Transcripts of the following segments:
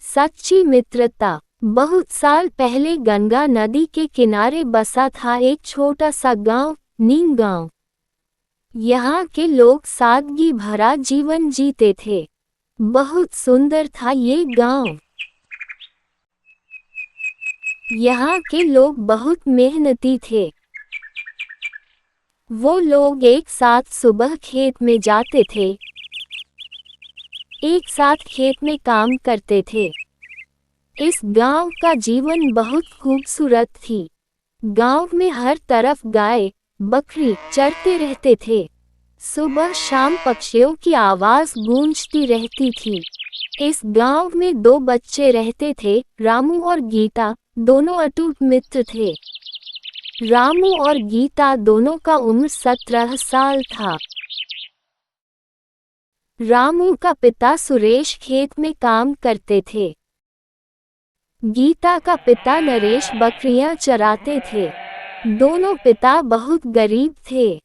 सच्ची मित्रता। बहुत साल पहले गंगा नदी के किनारे बसा था एक छोटा सा गांव, नीम गांव। यहाँ के लोग सादगी भरा जीवन जीते थे। बहुत सुंदर था ये गांव। यहाँ के लोग बहुत मेहनती थे। वो लोग एक साथ सुबह खेत में जाते थे, एक साथ खेत में काम करते थे। इस गांव का जीवन बहुत खूबसूरत थी। गांव में हर तरफ गाय, बकरी चरते रहते थे। सुबह शाम पक्षियों की आवाज गूंजती रहती थी। इस गांव में दो बच्चे रहते थे, रामू और गीता। दोनों अटूट मित्र थे। रामू और गीता दोनों का उम्र 17 साल था। रामू का पिता सुरेश खेत में काम करते थे। गीता का पिता नरेश बकरियां चराते थे। दोनों पिता बहुत गरीब थे,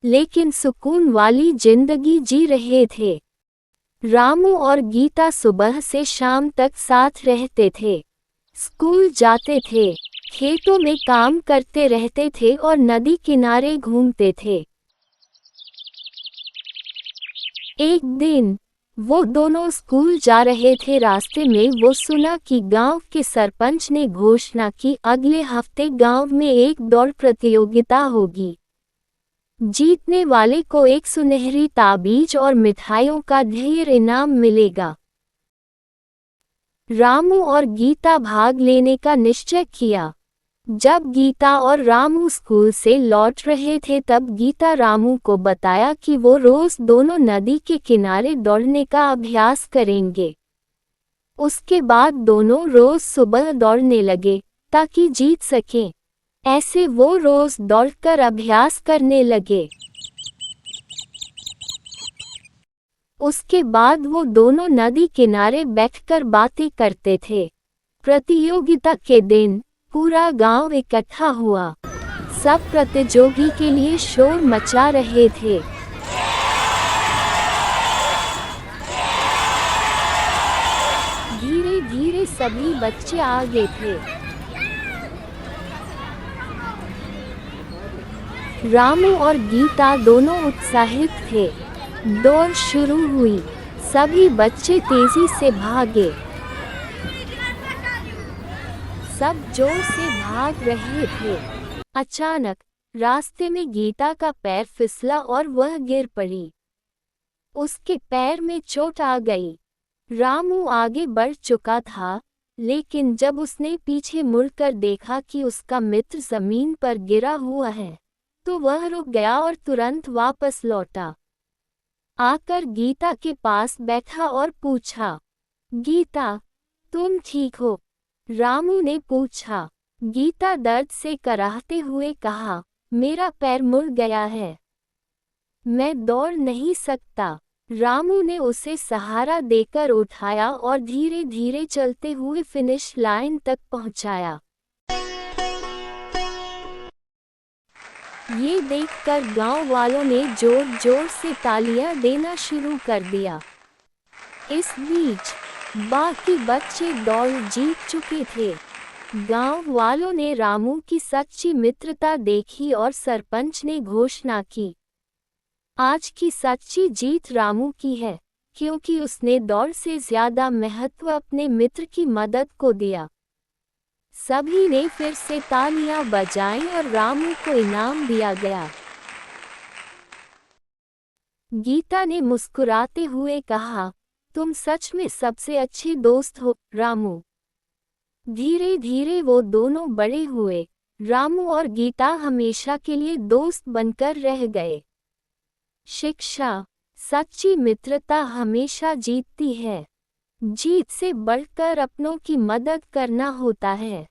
लेकिन सुकून वाली जिंदगी जी रहे थे। रामू और गीता सुबह से शाम तक साथ रहते थे, स्कूल जाते थे, खेतों में काम करते रहते थे और नदी किनारे घूमते थे। एक दिन वो दोनों स्कूल जा रहे थे। रास्ते में वो सुना कि गांव के सरपंच ने घोषणा की, अगले हफ्ते गांव में एक दौड़ प्रतियोगिता होगी। जीतने वाले को एक सुनहरी ताबीज और मिठाइयों का ढेर इनाम मिलेगा। रामू और गीता भाग लेने का निश्चय किया। जब गीता और रामू स्कूल से लौट रहे थे तब गीता रामू को बताया कि वो रोज दोनों नदी के किनारे दौड़ने का अभ्यास करेंगे। उसके बाद दोनों रोज सुबह दौड़ने लगे ताकि जीत सकें। ऐसे वो रोज दौड़कर अभ्यास करने लगे। उसके बाद वो दोनों नदी किनारे बैठकर बातें करते थे। प्रतियोगिता के दिन पूरा गांव इकट्ठा हुआ। सब प्रतियोगी के लिए शोर मचा रहे थे। धीरे धीरे सभी बच्चे आगे थे। रामू और गीता दोनों उत्साहित थे। दौड़ शुरू हुई। सभी बच्चे तेजी से भागे। सब जोर से भाग रहे थे। अचानक रास्ते में गीता का पैर फिसला और वह गिर पड़ी। उसके पैर में चोट आ गई। रामू आगे बढ़ चुका था, लेकिन जब उसने पीछे मुड़कर देखा कि उसका मित्र जमीन पर गिरा हुआ है, तो वह रुक गया और तुरंत वापस लौटा। आकर गीता के पास बैठा और पूछा, गीता, तुम ठीक हो? रामू ने पूछा। गीता दर्द से कराहते हुए कहा, मेरा पैर मुड़ गया है, मैं दौड़ नहीं सकता। रामू ने उसे सहारा देकर उठाया और धीरे धीरे चलते हुए फिनिश लाइन तक पहुंचाया। ये देखकर गांव वालों ने जोर जोर से तालियां देना शुरू कर दिया। इस बीच बाकी बच्चे दौड़ जीत चुके थे। गांव वालों ने रामू की सच्ची मित्रता देखी और सरपंच ने घोषणा की, आज की सच्ची जीत रामू की है, क्योंकि उसने दौड़ से ज्यादा महत्व अपने मित्र की मदद को दिया। सभी ने फिर से तालियां बजाईं और रामू को इनाम दिया गया। गीता ने मुस्कुराते हुए कहा, तुम सच में सबसे अच्छे दोस्त हो, रामू। धीरे धीरे वो दोनों बड़े हुए। रामू और गीता हमेशा के लिए दोस्त बनकर रह गए। शिक्षा, सच्ची मित्रता हमेशा जीतती है। जीत से बढ़कर अपनों की मदद करना होता है।